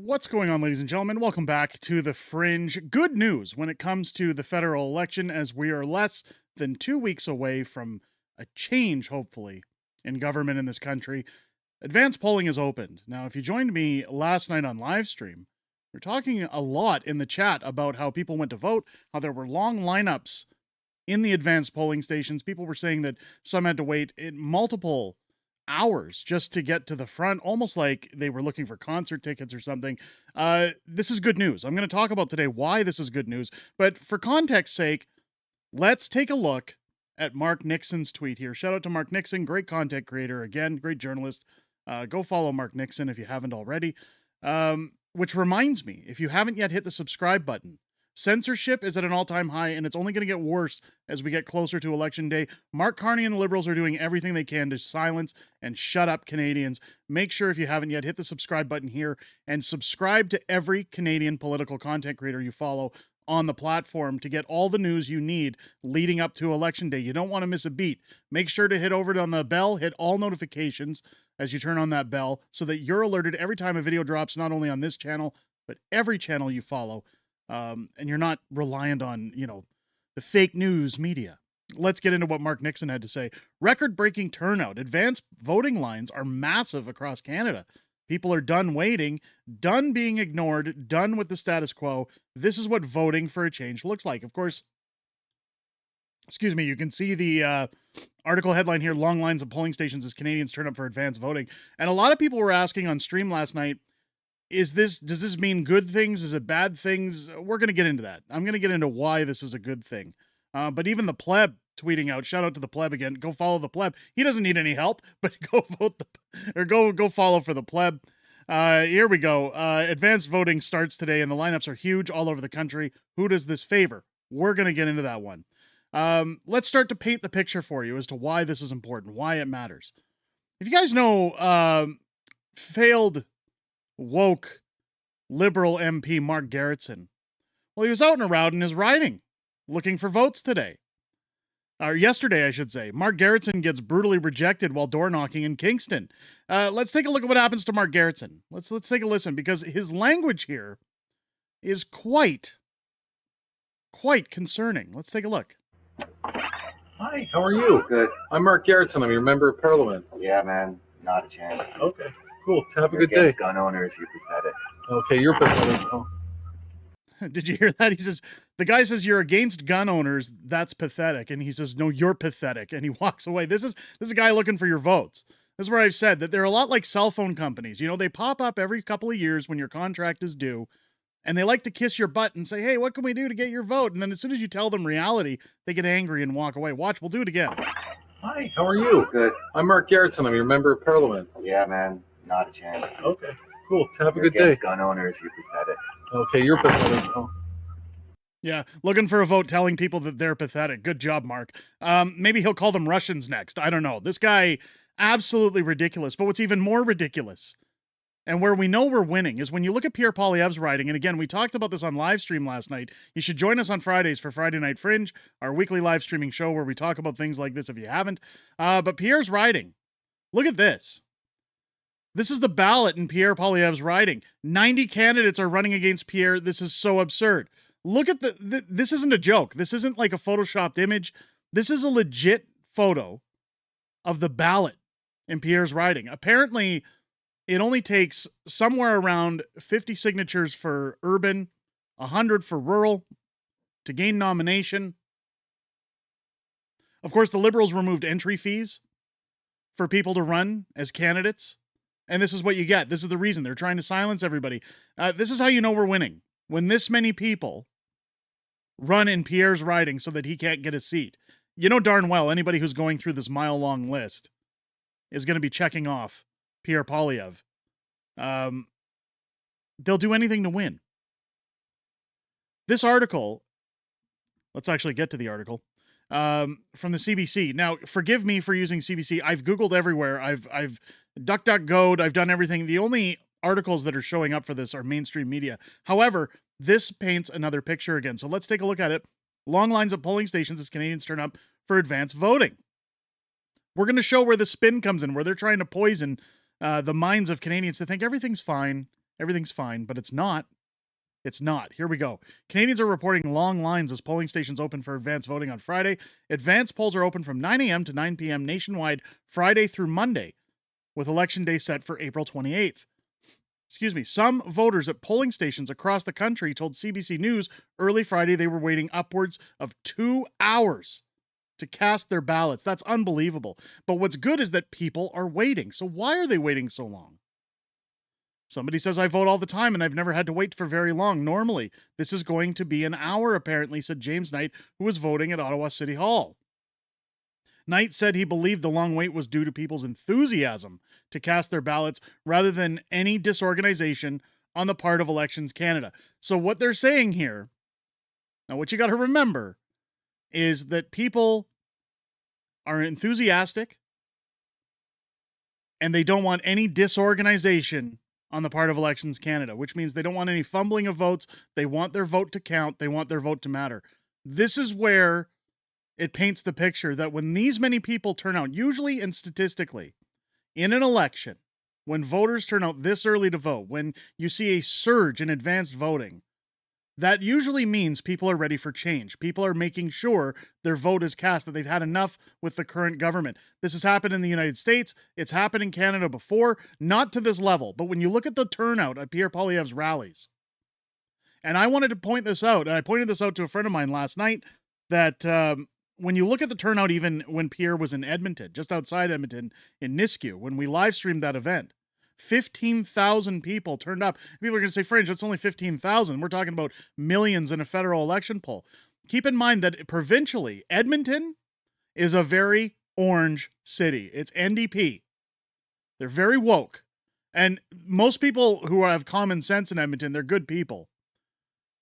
What's going on, ladies and gentlemen? Welcome back to the Fringe. Good news when it comes to the federal election, as we are less than 2 weeks away from a change, hopefully, in government in this country. Advanced polling is opened. Now, if you joined me last night on live stream, we're talking a lot in the chat about how people went to vote, how there were long lineups in the advanced polling stations. People were saying that some had to wait in multiple hours just to get to the front, almost like they were looking for concert tickets or something. This is good news. I'm going to talk about today why this is good news. But for context's sake, let's take a look at Mark Nixon's tweet here. Shout out to Mark Nixon, great content creator, again, great journalist. Go follow Mark Nixon if you haven't already. Which reminds me, if you haven't yet hit the subscribe button, censorship is at an all-time high, and it's only going to get worse as we get closer to Election Day. Mark Carney and the Liberals are doing everything they can to silence and shut up Canadians. Make sure, if you haven't yet, hit the subscribe button here and subscribe to every Canadian political content creator you follow on the platform to get all the news you need leading up to Election Day. You don't want to miss a beat. Make sure to hit over on the bell, hit all notifications as you turn on that bell so that you're alerted every time a video drops, not only on this channel, but every channel you follow. And you're not reliant on, the fake news media. Let's get into what Mark Nixon had to say. Record-breaking turnout. Advanced voting lines are massive across Canada. People are done waiting, done being ignored, done with the status quo. This is what voting for a change looks like. Of course, you can see the article headline here, long lines of polling stations as Canadians turn up for advanced voting. And a lot of people were asking on stream last night, does this mean good things? Is it bad things? We're going to get into that. I'm going to get into why this is a good thing. But even the pleb tweeting out, shout out to the pleb again. Go follow the pleb. He doesn't need any help, but go vote go follow for the pleb. Here we go. Advanced voting starts today, and the lineups are huge all over the country. Who does this favor? We're going to get into that one. Let's start to paint the picture for you as to why this is important, why it matters. If you guys know, failed woke Liberal MP Mark Gerritsen. Well, he was out and around in his riding, looking for votes today. Or yesterday, I should say. Mark Gerritsen gets brutally rejected while door knocking in Kingston. Let's take a look at what happens to Mark Gerritsen. Let's take a listen, because his language here is quite concerning. Let's take a look. Hi, how are you? Good. I'm Mark Gerritsen. I'm your member of parliament. Yeah, man. Not a chance. Okay, cool. Have a You're good day. against gun owners, you're pathetic. Okay, you're pathetic. Oh. Did you hear that? He says, the guy says, you're against gun owners. That's pathetic. And he says, no, you're pathetic. And he walks away. This is a guy looking for your votes. This is where I've said that they're a lot like cell phone companies. They pop up every couple of years when your contract is due, and they like to kiss your butt and say, hey, what can we do to get your vote? And then as soon as you tell them reality, they get angry and walk away. Watch, we'll do it again. Hi, how are you? Good. I'm Mark Gerritsen. I'm your member of parliament. Yeah, man. Not a chance. Okay, cool. Have a You're good day. against gun owners, you're pathetic. Okay, you're pathetic. Oh. Yeah, looking for a vote, telling people that they're pathetic. Good job, Mark. Maybe he'll call them Russians next. I don't know. This guy, absolutely ridiculous. But what's even more ridiculous, and where we know we're winning, is when you look at Pierre Poilievre's writing. And again, we talked about this on live stream last night. You should join us on Fridays for Friday Night Fringe, our weekly live streaming show where we talk about things like this if you haven't. But Pierre's writing. Look at this. This is the ballot in Pierre Poilievre's writing. 90 candidates are running against Pierre. This is so absurd. Look at this isn't a joke. This isn't like a photoshopped image. This is a legit photo of the ballot in Pierre's writing. Apparently, it only takes somewhere around 50 signatures for urban, 100 for rural to gain nomination. Of course, the Liberals removed entry fees for people to run as candidates. And this is what you get. This is the reason. They're trying to silence everybody. This is how you know we're winning. When this many people run in Pierre's riding so that he can't get a seat. You know darn well anybody who's going through this mile-long list is going to be checking off Pierre Poilievre. They'll do anything to win. This article, let's actually get to the article, from the CBC. Now, forgive me for using CBC. I've Googled everywhere. I've DuckDuckGo'd. I've done everything. The only articles that are showing up for this are mainstream media. However, this paints another picture again. So let's take a look at it. Long lines at polling stations as Canadians turn up for advanced voting. We're going to show where the spin comes in, where they're trying to poison the minds of Canadians to think everything's fine, Everything's fine, but it's not. It's not. Here we go. Canadians are reporting long lines as polling stations open for advance voting on Friday. Advance polls are open from 9 a.m. to 9 p.m. nationwide, Friday through Monday, with Election Day set for April 28th. Some voters at polling stations across the country told CBC News early Friday they were waiting upwards of 2 hours to cast their ballots. That's unbelievable. But what's good is that people are waiting. So why are they waiting so long? Somebody says, I vote all the time and I've never had to wait for very long. Normally, this is going to be an hour, apparently, said James Knight, who was voting at Ottawa City Hall. Knight said he believed the long wait was due to people's enthusiasm to cast their ballots rather than any disorganization on the part of Elections Canada. So what they're saying here, now what you got to remember, is that people are enthusiastic and they don't want any disorganization on the part of Elections Canada, which means they don't want any fumbling of votes. They want their vote to count. They want their vote to matter. This is where it paints the picture that when these many people turn out, usually and statistically, in an election, when voters turn out this early to vote, when you see a surge in advanced voting, that usually means people are ready for change. People are making sure their vote is cast, that they've had enough with the current government. This has happened in the United States. It's happened in Canada before, not to this level. But when you look at the turnout at Pierre Poilievre's rallies, and I wanted to point this out, and I pointed this out to a friend of mine last night, that when you look at the turnout, even when Pierre was in Edmonton, just outside Edmonton, in Nisku, when we live streamed that event, 15,000 people turned up. People are going to say, Fringe, that's only 15,000. We're talking about millions in a federal election poll. Keep in mind that provincially, Edmonton is a very orange city. It's NDP. They're very woke. And most people who have common sense in Edmonton, they're good people.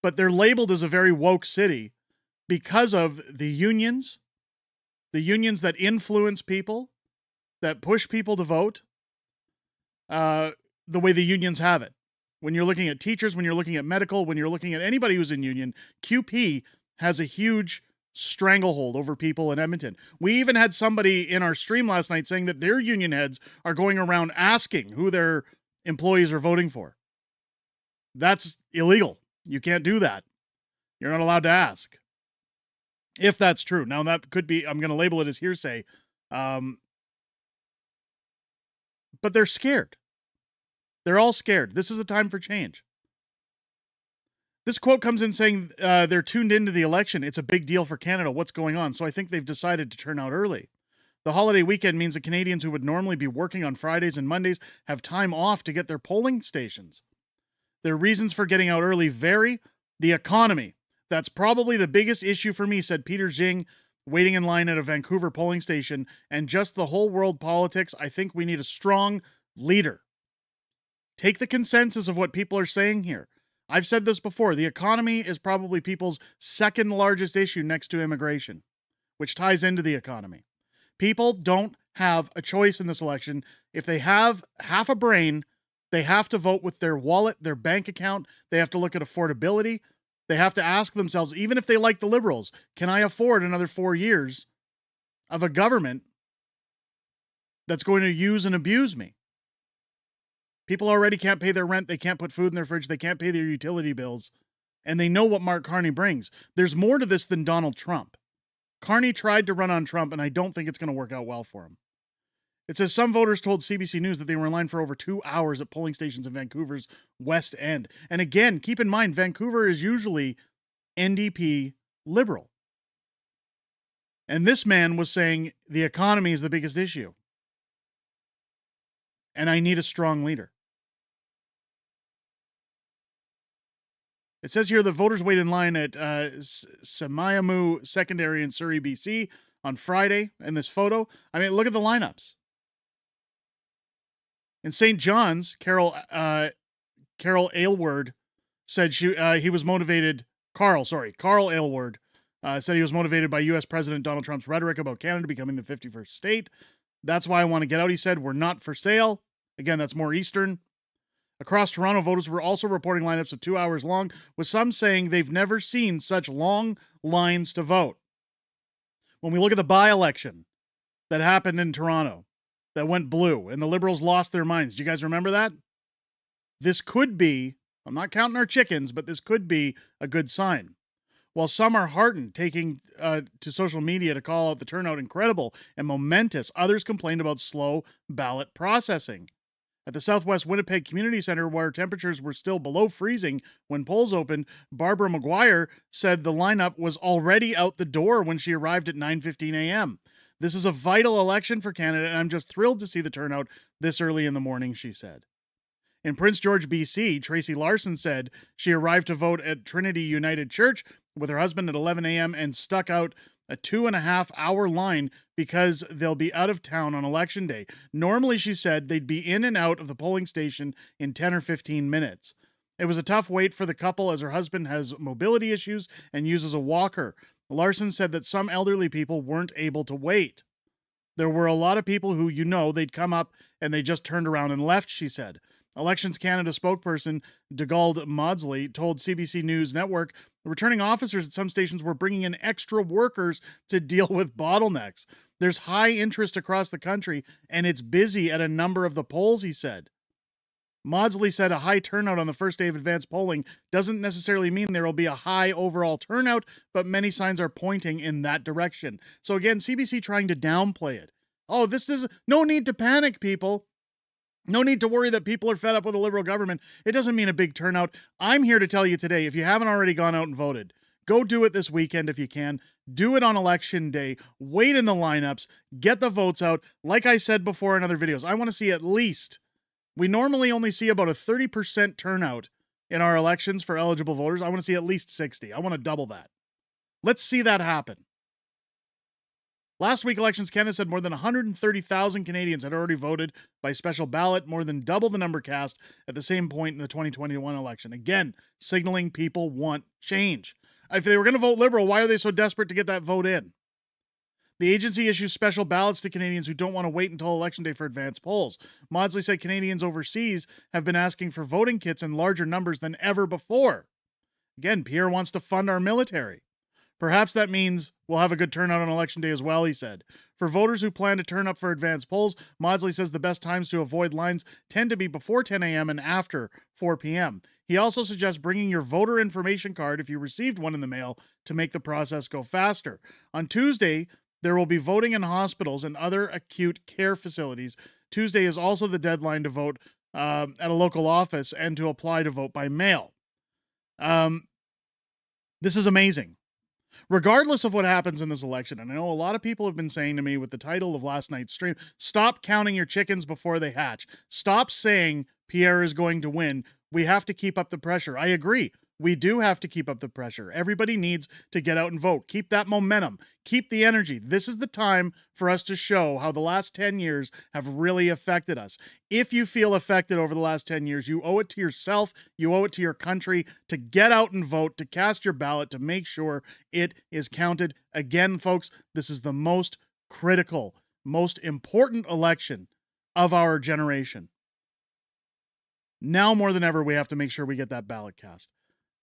But they're labeled as a very woke city because of the unions that influence people, that push people to vote. The way the unions have it. When you're looking at teachers, when you're looking at medical, when you're looking at anybody who's in union, QP has a huge stranglehold over people in Edmonton. We even had somebody in our stream last night saying that their union heads are going around asking who their employees are voting for. That's illegal. You can't do that. You're not allowed to ask. If that's true. Now, that could be, I'm going to label it as hearsay. But they're scared. They're all scared. This is a time for change. This quote comes in saying they're tuned into the election. It's a big deal for Canada. What's going on? So I think they've decided to turn out early. The holiday weekend means that Canadians who would normally be working on Fridays and Mondays have time off to get their polling stations. Their reasons for getting out early vary. The economy. That's probably the biggest issue for me, said Peter Jing, waiting in line at a Vancouver polling station. And just the whole world politics, I think we need a strong leader. Take the consensus of what people are saying here. I've said this before. The economy is probably people's second largest issue next to immigration, which ties into the economy. People don't have a choice in this election. If they have half a brain, they have to vote with their wallet, their bank account. They have to look at affordability. They have to ask themselves, even if they like the Liberals, can I afford another 4 years of a government that's going to use and abuse me? People already can't pay their rent. They can't put food in their fridge. They can't pay their utility bills. And they know what Mark Carney brings. There's more to this than Donald Trump. Carney tried to run on Trump, and I don't think it's going to work out well for him. It says some voters told CBC News that they were in line for over 2 hours at polling stations in Vancouver's West End. And again, keep in mind, Vancouver is usually NDP liberal. And this man was saying the economy is the biggest issue. And I need a strong leader. It says here the voters wait in line at Samayamu Secondary in Surrey, BC on Friday in this photo. I mean, look at the lineups. In St. John's, Carol Aylward said he was motivated. Carl Aylward said he was motivated by U.S. President Donald Trump's rhetoric about Canada becoming the 51st state. That's why I want to get out, he said. We're not for sale. Again, that's more Eastern. Across Toronto, voters were also reporting lineups of 2 hours long, with some saying they've never seen such long lines to vote. When we look at the by-election that happened in Toronto, that went blue, and the Liberals lost their minds. Do you guys remember that? This could be, I'm not counting our chickens, but this could be a good sign. While some are heartened, taking to social media to call out the turnout incredible and momentous, others complained about slow ballot processing. At the Southwest Winnipeg Community Center, where temperatures were still below freezing when polls opened, Barbara McGuire said the lineup was already out the door when she arrived at 9:15 a.m. This is a vital election for Canada, and I'm just thrilled to see the turnout this early in the morning, she said. In Prince George, BC, Tracy Larson said she arrived to vote at Trinity United Church with her husband at 11 a.m. and stuck out a 2.5-hour line because they'll be out of town on election day. Normally, she said, they'd be in and out of the polling station in 10 or 15 minutes. It was a tough wait for the couple as her husband has mobility issues and uses a walker. Larson said that some elderly people weren't able to wait. There were a lot of people who, they'd come up and they just turned around and left, she said. Elections Canada spokesperson Dugald Maudsley told CBC News Network returning officers at some stations were bringing in extra workers to deal with bottlenecks. There's high interest across the country, and it's busy at a number of the polls, he said. Maudsley said a high turnout on the first day of advanced polling doesn't necessarily mean there will be a high overall turnout, but many signs are pointing in that direction. So again, CBC trying to downplay it. Oh, this is no need to panic, people. No need to worry that people are fed up with a Liberal government. It doesn't mean a big turnout. I'm here to tell you today, if you haven't already gone out and voted, go do it this weekend if you can. Do it on election day. Wait in the lineups. Get the votes out. Like I said before in other videos, I want to see at least, we normally only see about a 30% turnout in our elections for eligible voters. I want to see at least 60. I want to double that. Let's see that happen. Last week, Elections Canada said more than 130,000 Canadians had already voted by special ballot, more than double the number cast at the same point in the 2021 election. Again, signaling people want change. If they were going to vote Liberal, why are they so desperate to get that vote in? The agency issues special ballots to Canadians who don't want to wait until Election Day for advanced polls. Maudsley said Canadians overseas have been asking for voting kits in larger numbers than ever before. Again, Pierre wants to fund our military. Perhaps that means we'll have a good turnout on Election Day as well, he said. For voters who plan to turn up for advanced polls, Maudsley says the best times to avoid lines tend to be before 10 a.m. and after 4 p.m. He also suggests bringing your voter information card if you received one in the mail to make the process go faster. On Tuesday, there will be voting in hospitals and other acute care facilities. Tuesday is also the deadline to vote at a local office and to apply to vote by mail. This is amazing. Regardless of what happens in this election, and I know a lot of people have been saying to me with the title of last night's stream, stop counting your chickens before they hatch. Stop saying Pierre is going to win. We have to keep up the pressure. I agree. We do have to keep up the pressure. Everybody needs to get out and vote. Keep that momentum. Keep the energy. This is the time for us to show how the last 10 years have really affected us. If you feel affected over the last 10 years, you owe it to yourself, you owe it to your country to get out and vote, to cast your ballot, to make sure it is counted. Again, folks, this is the most critical, most important election of our generation. Now more than ever, we have to make sure we get that ballot cast.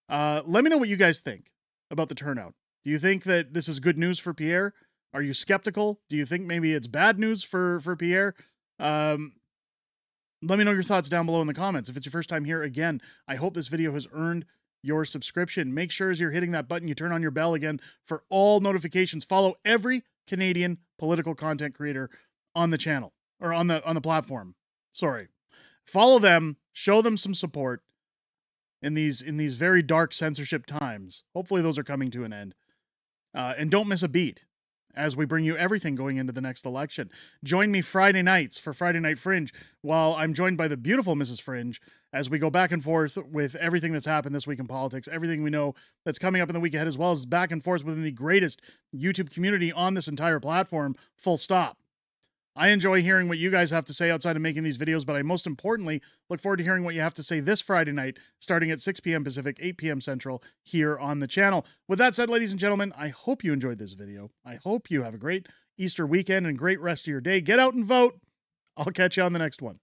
Let me know what you guys think about the turnout. Do you think that this is good news for Pierre? Are you skeptical? Do you think maybe it's bad news for Pierre? Let me know your thoughts down below in the comments. If it's your first time here, again, I hope this video has earned your subscription. Make sure as you're hitting that button, you turn on your bell again for all notifications. Follow every Canadian political content creator on the channel or on the platform. Sorry. Follow them, show them some support. In these very dark censorship times. Hopefully those are coming to an end. And don't miss a beat as we bring you everything going into the next election. Join me Friday nights for Friday Night Fringe while I'm joined by the beautiful Mrs. Fringe as we go back and forth with everything that's happened this week in politics, everything we know that's coming up in the week ahead, as well as back and forth within the greatest YouTube community on this entire platform, full stop. I enjoy hearing what you guys have to say outside of making these videos, but I most importantly look forward to hearing what you have to say this Friday night, starting at 6 p.m. Pacific, 8 p.m. Central, here on the channel. With that said, ladies and gentlemen, I hope you enjoyed this video. I hope you have a great Easter weekend and great rest of your day. Get out and vote. I'll catch you on the next one.